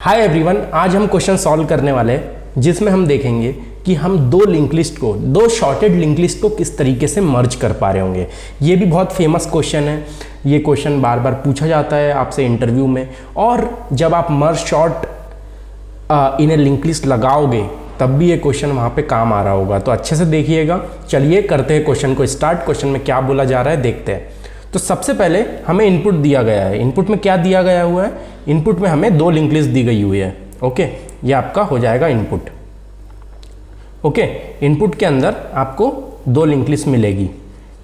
Hi everyone, आज हम question solve करने वाले हैं जिसमें हम देखेंगे कि हम दो शॉर्टेड लिंक लिस्ट को किस तरीके से मर्ज कर पा रहे होंगे। ये भी बहुत फेमस क्वेश्चन है। ये क्वेश्चन बार बार पूछा जाता है आपसे इंटरव्यू में, और जब आप मर्ज शॉर्ट इन ए लिंक लिस्ट लगाओगे तब भी ये क्वेश्चन वहाँ पे काम आ रहा होगा। तो अच्छे से देखिएगा। चलिए करते हैं क्वेश्चन को स्टार्ट। क्वेश्चन में क्या बोला जा रहा है देखते हैं। तो सबसे पहले हमें इनपुट दिया गया है। इनपुट में क्या दिया गया हुआ है? इनपुट में हमें दो लिंक लिस्ट दी गई हुई है। ओके, ये आपका हो जाएगा इनपुट। ओके, इनपुट के अंदर आपको दो लिंक लिस्ट मिलेगी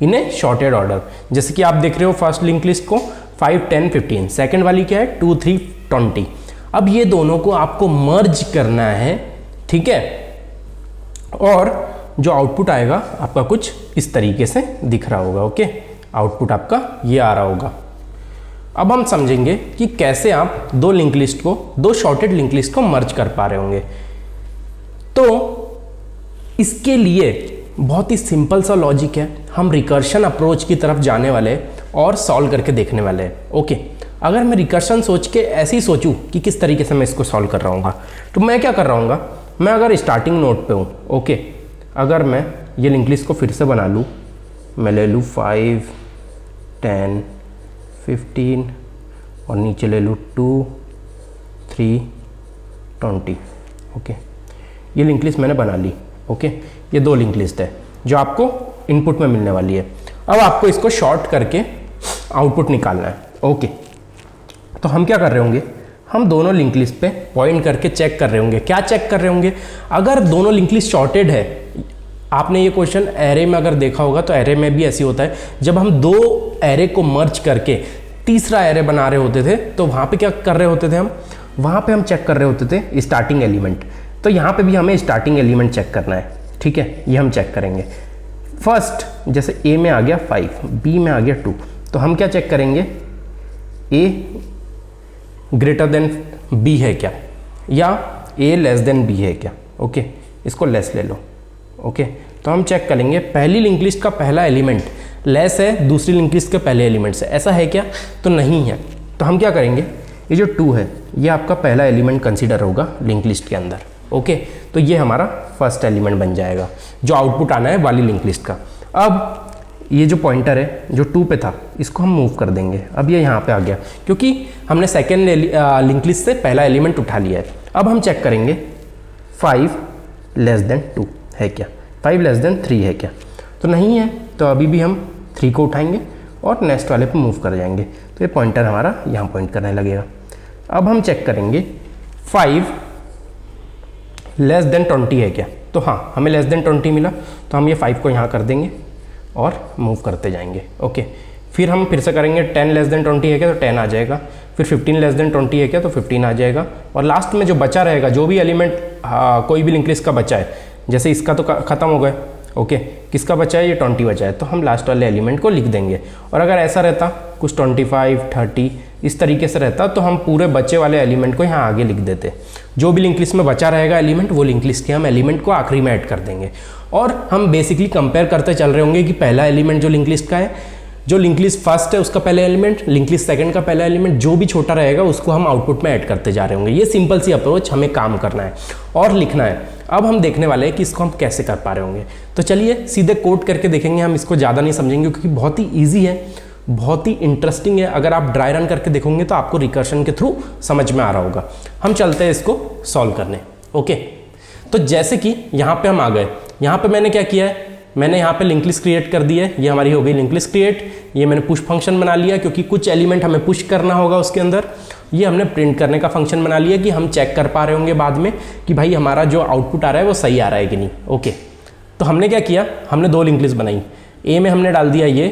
इन ए शॉर्टेड ऑर्डर। जैसे कि आप देख रहे हो फर्स्ट लिंक लिस्ट को 5, 10, 15। सेकेंड वाली क्या है? 2, 3, 20। अब ये दोनों को आपको मर्ज करना है, ठीक है। और जो आउटपुट आएगा आपका कुछ इस तरीके से दिख रहा होगा। ओके, आउटपुट आपका ये आ रहा होगा। अब हम समझेंगे कि कैसे आप दो शॉर्टेड लिंक लिस्ट को मर्ज कर पा रहे होंगे। तो इसके लिए बहुत ही सिंपल सा लॉजिक है। हम रिकर्शन अप्रोच की तरफ जाने वाले और सॉल्व करके देखने वाले हैं। ओके, अगर मैं रिकर्शन सोच के ऐसे ही सोचूं कि किस तरीके से मैं इसको सॉल्व कर रहा हूँ, तो मैं क्या कर रहा हूँ, मैं अगर स्टार्टिंग नोट पे हूँ, ओके, अगर मैं ये लिंक लिस्ट को फिर से बना लूँ, मैं ले लूँ 5, 10, 15 और नीचे ले लूँ 2, 3, 20। ओके, ये लिंक लिस्ट मैंने बना ली। ओके, ये दो लिंक लिस्ट है जो आपको इनपुट में मिलने वाली है। अब आपको इसको शॉर्ट करके आउटपुट निकालना है। ओके, तो हम क्या कर रहे होंगे, हम दोनों लिंक लिस्ट पे पॉइंट करके चेक कर रहे होंगे। क्या चेक कर रहे होंगे? अगर दोनों लिंक लिस्ट शॉर्टेड है, आपने ये क्वेश्चन एरे में अगर देखा होगा तो एरे में भी ऐसी होता है। जब हम दो एरे को मर्ज करके तीसरा एरे बना रहे होते थे तो वहाँ पे क्या कर रहे होते थे हम? वहाँ पे हम चेक कर रहे होते थे स्टार्टिंग एलिमेंट। तो यहाँ पे भी हमें स्टार्टिंग एलिमेंट चेक करना है, ठीक है। ये हम चेक करेंगे। फर्स्ट जैसे ए में आ गया 5, बी में आ गया 2, तो हम क्या चेक करेंगे? ए ग्रेटर देन बी है क्या, या ए लेस देन बी है क्या। ओके, इसको लेस ले लो। ओके, तो हम चेक करेंगे पहली लिंक लिस्ट का पहला एलिमेंट लेस है दूसरी लिंक लिस्ट के पहले एलिमेंट से, ऐसा है क्या? तो नहीं है। तो हम क्या करेंगे, ये जो 2 है ये आपका पहला एलिमेंट कंसीडर होगा लिंक लिस्ट के अंदर। ओके, तो ये हमारा फर्स्ट एलिमेंट बन जाएगा जो आउटपुट आना है वाली लिंक लिस्ट का। अब ये जो पॉइंटर है जो 2 पे था इसको हम मूव कर देंगे। अब ये यहाँ पे आ गया क्योंकि हमने सेकेंड लिंक लिस्ट से पहला एलिमेंट उठा लिया है। अब हम चेक करेंगे 5 लेस देन 2 है क्या, 5 लेस देन 3 है क्या। तो नहीं है, तो अभी भी हम 3 को उठाएंगे और नेक्स्ट वाले पे मूव कर जाएंगे। तो ये पॉइंटर हमारा यहाँ पॉइंट करने लगेगा। अब हम चेक करेंगे 5 लेस देन 20 है क्या। तो हाँ, हमें लेस देन 20 मिला, तो हम ये 5 को यहाँ कर देंगे और मूव करते जाएंगे। ओके, फिर हम फिर से करेंगे 10 लेस देन 20 है क्या, तो 10 आ जाएगा। फिर 15 लेस देन 20 है क्या, तो 15 आ जाएगा। और लास्ट में जो बचा रहेगा, जो भी एलिमेंट कोई भी लिंक लिस्ट का बचा है, जैसे इसका तो ख़त्म हो गया। ओके, किसका बचा है? ये 20 बचा है, तो हम लास्ट वाले एलिमेंट को लिख देंगे। और अगर ऐसा रहता कुछ 25, 30 इस तरीके से रहता तो हम पूरे बचे वाले एलिमेंट को यहाँ आगे लिख देते। जो भी लिंक लिस्ट में बचा रहेगा एलिमेंट, वो लिंक लिस्ट के हम एलिमेंट को आखिरी में ऐड कर देंगे। और हम बेसिकली कंपेयर करते चल रहे होंगे कि पहला एलिमेंट जो लिंक लिस्ट का है, जो लिंक लिस्ट फर्स्ट है उसका पहला एलिमेंट, लिंक लिस्ट सेकंड का पहला एलिमेंट, जो भी छोटा रहेगा उसको हम आउटपुट में ऐड करते जा रहे होंगे। ये सिंपल सी अप्रोच हमें काम करना है और लिखना है। अब हम देखने वाले हैं कि इसको हम कैसे कर पा रहे होंगे। तो चलिए सीधे कोड करके देखेंगे। हम इसको ज़्यादा नहीं समझेंगे क्योंकि बहुत ही ईजी है, बहुत ही इंटरेस्टिंग है। अगर आप ड्राई रन करके देखोगे तो आपको रिकर्शन के थ्रू समझ में आ रहा होगा। हम चलते हैं इसको सॉल्व करने। ओके, तो जैसे कि यहाँ पे हम आ गए, यहाँ पे मैंने क्या किया है, मैंने यहाँ पे लिंक लिस्ट क्रिएट कर दी है। ये हमारी हो गई लिंक लिस्ट क्रिएट। ये मैंने पुश फंक्शन बना लिया क्योंकि कुछ एलिमेंट हमें पुश करना होगा उसके अंदर। ये हमने प्रिंट करने का फंक्शन बना लिया कि हम चेक कर पा रहे होंगे बाद में कि भाई हमारा जो आउटपुट आ रहा है वो सही आ रहा है कि नहीं। ओके, तो हमने क्या किया, हमने दो लिंक लिस्ट बनाई। ए में हमने डाल दिया ये,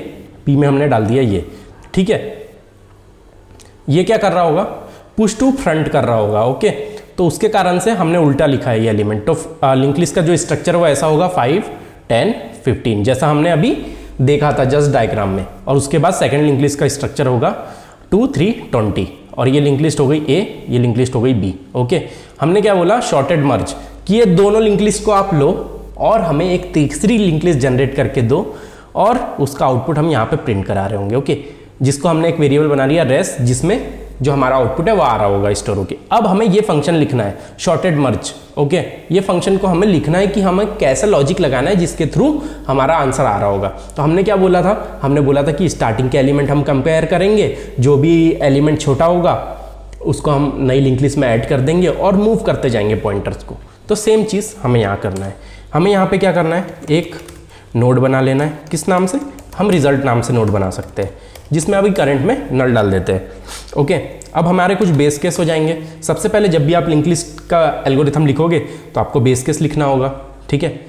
बी में हमने डाल दिया ये, ठीक है। ये क्या कर रहा होगा? पुश टू फ्रंट कर रहा होगा। ओके, तो उसके कारण से हमने उल्टा लिखा है ये एलिमेंट। तो लिंक लिस्ट का जो स्ट्रक्चर वो ऐसा होगा 5, 10, 15, जैसा हमने अभी देखा था जस्ट डायग्राम में। और उसके बाद सेकंड लिंक लिस्ट का स्ट्रक्चर होगा 2, 3, 20। और ये लिंक लिस्ट हो गई ए, ये लिंक लिस्ट हो गई बी। ओके, हमने क्या बोला? शॉर्टेड मर्ज कि ये दोनों लिंक लिस्ट को आप लो और हमें एक तीसरी लिंक लिस्ट जनरेट करके दो और उसका आउटपुट हम यहाँ पे प्रिंट करा रहे होंगे। ओके, जिसको हमने एक वेरिएबल बना लिया रेस, जिसमें जो हमारा आउटपुट है वो आ रहा होगा स्टोर होके। अब हमें ये फंक्शन लिखना है शॉर्टेड मर्ज, ओके। ये फंक्शन को हमें लिखना है कि हमें कैसा लॉजिक लगाना है जिसके थ्रू हमारा आंसर आ रहा होगा। तो हमने क्या बोला था, हमने बोला था कि स्टार्टिंग के एलिमेंट हम कंपेयर करेंगे, जो भी एलिमेंट छोटा होगा उसको हम नई लिंक लिस्ट में ऐड कर देंगे और मूव करते जाएंगे पॉइंटर्स को। तो सेम चीज़ हमें यहाँ करना है। हमें यहाँ पे क्या करना है, एक नोड बना लेना है। किस नाम से, हम रिजल्ट नाम से नोड बना सकते हैं, जिसमें अभी करंट में नल डाल देते हैं, ओके। अब हमारे कुछ बेस केस हो जाएंगे। सबसे पहले जब भी आप लिंक लिस्ट का एल्गोरिथम लिखोगे तो आपको बेस केस लिखना होगा, ठीक है।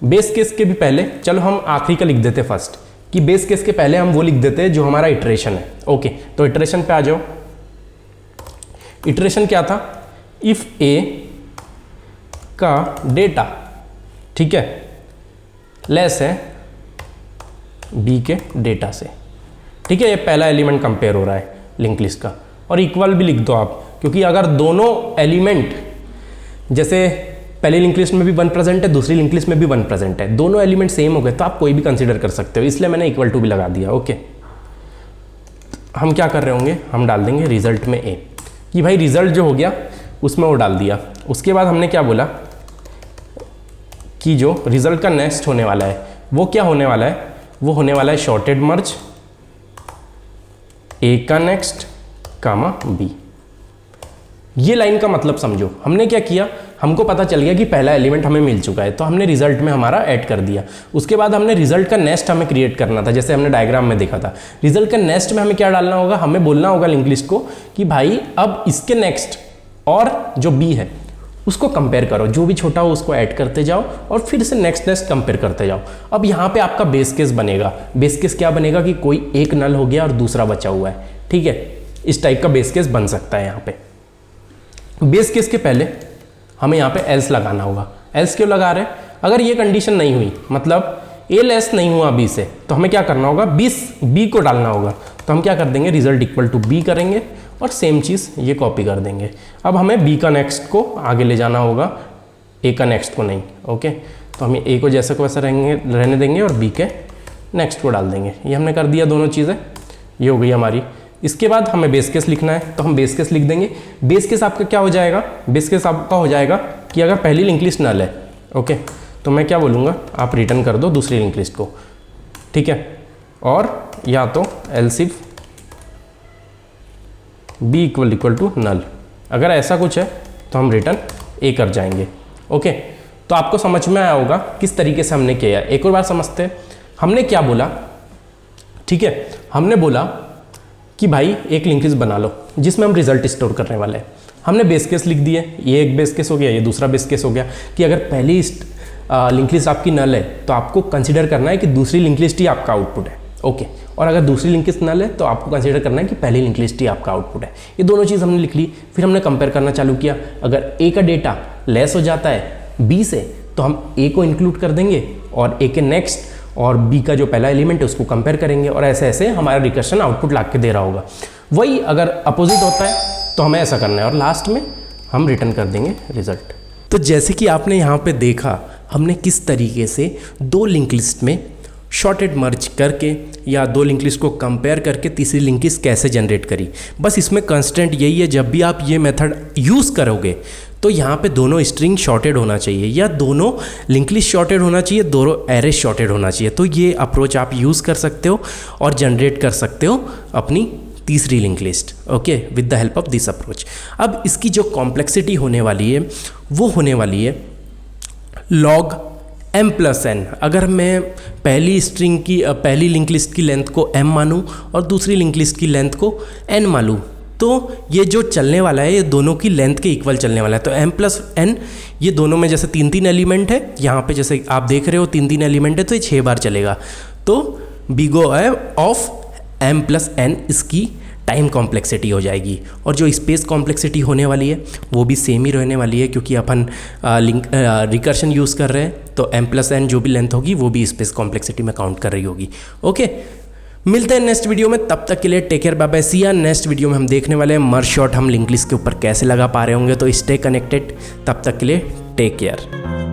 बेस केस के भी पहले चलो हम आखिरी का लिख देते फर्स्ट, कि बेस केस के पहले हम वो लिख देते हैं जो हमारा इटरेशन है, ओके। तो इटरेशन पे आ जाओ। इटरेशन क्या था, इफ ए का डेटा, ठीक है, लेस है बी के डेटा से, ठीक है। ये पहला एलिमेंट कंपेयर हो रहा है लिंक लिस्ट का, और इक्वल भी लिख दो आप, क्योंकि अगर दोनों एलिमेंट, जैसे पहली लिंक लिस्ट में भी 1 प्रेजेंट है, दूसरी लिंक लिस्ट में भी 1 प्रेजेंट है, दोनों एलिमेंट सेम हो गए तो आप कोई भी कंसीडर कर सकते हो, इसलिए मैंने इक्वल टू भी लगा दिया, ओके। हम क्या कर रहे होंगे, हम डाल देंगे रिजल्ट में ए, कि भाई रिजल्ट जो हो गया उसमें वो डाल दिया। उसके बाद हमने क्या बोला कि जो रिजल्ट का नेक्स्ट होने वाला है वो क्या होने वाला है, वो होने वाला है शॉर्टेड मर्ज ए का नेक्स्ट कामा बी। ये लाइन का मतलब समझो, हमने क्या किया, हमको पता चल गया कि पहला एलिमेंट हमें मिल चुका है, तो हमने रिजल्ट में हमारा ऐड कर दिया। उसके बाद हमने रिजल्ट का नेक्स्ट हमें क्रिएट करना था, जैसे हमने डायग्राम में देखा था। रिजल्ट का नेक्स्ट में हमें क्या डालना होगा, हमें बोलना होगा लिंक लिस्ट को कि भाई अब इसके नेक्स्ट और जो बी है उसको कंपेयर करो, जो भी छोटा हो उसको ऐड करते जाओ और फिर से नेक्स्ट कंपेयर करते जाओ। अब यहाँ पे आपका बेस केस बनेगा। बेस केस क्या बनेगा कि कोई एक नल हो गया और दूसरा बचा हुआ है, ठीक है। इस टाइप का बेस केस बन सकता है। यहाँ पे बेस केस के पहले हमें यहाँ पे एल्स लगाना होगा। एल्स क्यों लगा रहे हैं, अगर ये कंडीशन नहीं हुई, मतलब ए लेस नहीं हुआ बी से, तो हमें क्या करना होगा, बी को डालना होगा। तो हम क्या कर देंगे, रिजल्ट इक्वल टू बी करेंगे और सेम चीज़ ये कॉपी कर देंगे। अब हमें बी का नेक्स्ट को आगे ले जाना होगा, ए का नेक्स्ट को नहीं, ओके। तो हम ए को जैसे को वैसे रहने देंगे और बी के नेक्स्ट को डाल देंगे। ये हमने कर दिया, दोनों चीज़ें ये हो गई हमारी। इसके बाद हमें बेस केस लिखना है, तो हम बेस केस लिख देंगे। बेस केस आपका क्या हो जाएगा, बेस केस आपका हो जाएगा कि अगर पहली लिंक लिस्ट नल है, ओके, तो मैं क्या बोलूँगा, आप रिटर्न कर दो दूसरी लिंक लिस्ट को, ठीक है। और या तो else if B equal to null, अगर ऐसा कुछ है तो हम रिटर्न ए कर जाएंगे, ओके। तो आपको समझ में आया होगा किस तरीके से हमने किया। एक और बार समझते हैं, हमने क्या बोला, ठीक है। हमने बोला कि भाई एक लिंक लिस्ट बना लो जिसमें हम रिजल्ट स्टोर करने वाले हैं। हमने बेस केस लिख दिए, ये एक बेस केस हो गया, ये दूसरा बेस केस हो गया कि अगर पहली लिंक लिस्ट आपकी नल है तो आपको कंसिडर करना है कि दूसरी लिंक लिस्ट ही आपका आउटपुट है, ओके। और अगर दूसरी लिंक लिस्ट नल है तो आपको कंसीडर करना है कि पहली लिंक लिस्ट ही आपका आउटपुट है। ये दोनों चीज़ हमने लिख ली। फिर हमने कंपेयर करना चालू किया। अगर ए का डेटा लेस हो जाता है बी से तो हम ए को इंक्लूड कर देंगे और ए के नेक्स्ट और बी का जो पहला एलिमेंट है उसको कंपेयर करेंगे, और ऐसे ऐसे हमारा रिकर्शन आउटपुट ला के दे रहा होगा। वही अगर अपोजिट होता है तो हमें ऐसा करना है और लास्ट में हम रिटर्न कर देंगे रिजल्ट। तो जैसे कि आपने यहाँ पे देखा हमने किस तरीके से दो लिंक लिस्ट में शॉर्टेड मर्ज करके या दो लिंक लिस्ट को कंपेयर करके तीसरी लिंक लिस्ट कैसे जनरेट करी। बस इसमें कंस्टेंट यही है, जब भी आप ये मेथड यूज़ करोगे तो यहाँ पे दोनों स्ट्रिंग शॉर्टेड होना चाहिए या दोनों लिंक लिस्ट शॉर्टेड होना चाहिए, दोनों एरे शॉर्टेड होना चाहिए। तो ये अप्रोच आप यूज़ कर सकते हो और जनरेट कर सकते हो अपनी तीसरी link list, okay, with the help of this approach. अब इसकी जो कॉम्प्लेक्सिटी होने वाली है वो होने वाली है log m+n। अगर मैं पहली स्ट्रिंग की पहली लिंक लिस्ट की लेंथ को m मानूँ और दूसरी लिंक लिस्ट की लेंथ को n मानूँ तो ये जो चलने वाला है ये दोनों की लेंथ के इक्वल चलने वाला है। तो m+n ये दोनों में जैसे 3-3 एलिमेंट है, यहाँ पे जैसे आप देख रहे हो 3-3 एलिमेंट है तो ये 6 बार चलेगा। तो बिगो है ऑफ m+n इसकी टाइम कॉम्प्लेक्सिटी हो जाएगी। और जो स्पेस कॉम्प्लेक्सिटी होने वाली है वो भी सेम ही रहने वाली है, क्योंकि अपन रिकर्शन यूज़ कर रहे हैं। तो m+n जो भी लेंथ होगी वो भी स्पेस कॉम्प्लेक्सिटी में काउंट कर रही होगी, ओके। मिलते हैं नेक्स्ट वीडियो में, तब तक के लिए टेक केयर, बाय बाय, सी या। नेक्स्ट वीडियो में हम देखने वाले हैं मर्ज शॉट हम लिंक लिस्ट के ऊपर कैसे लगा पा रहे होंगे। तो स्टे कनेक्टेड, तब तक के लिए टेक केयर।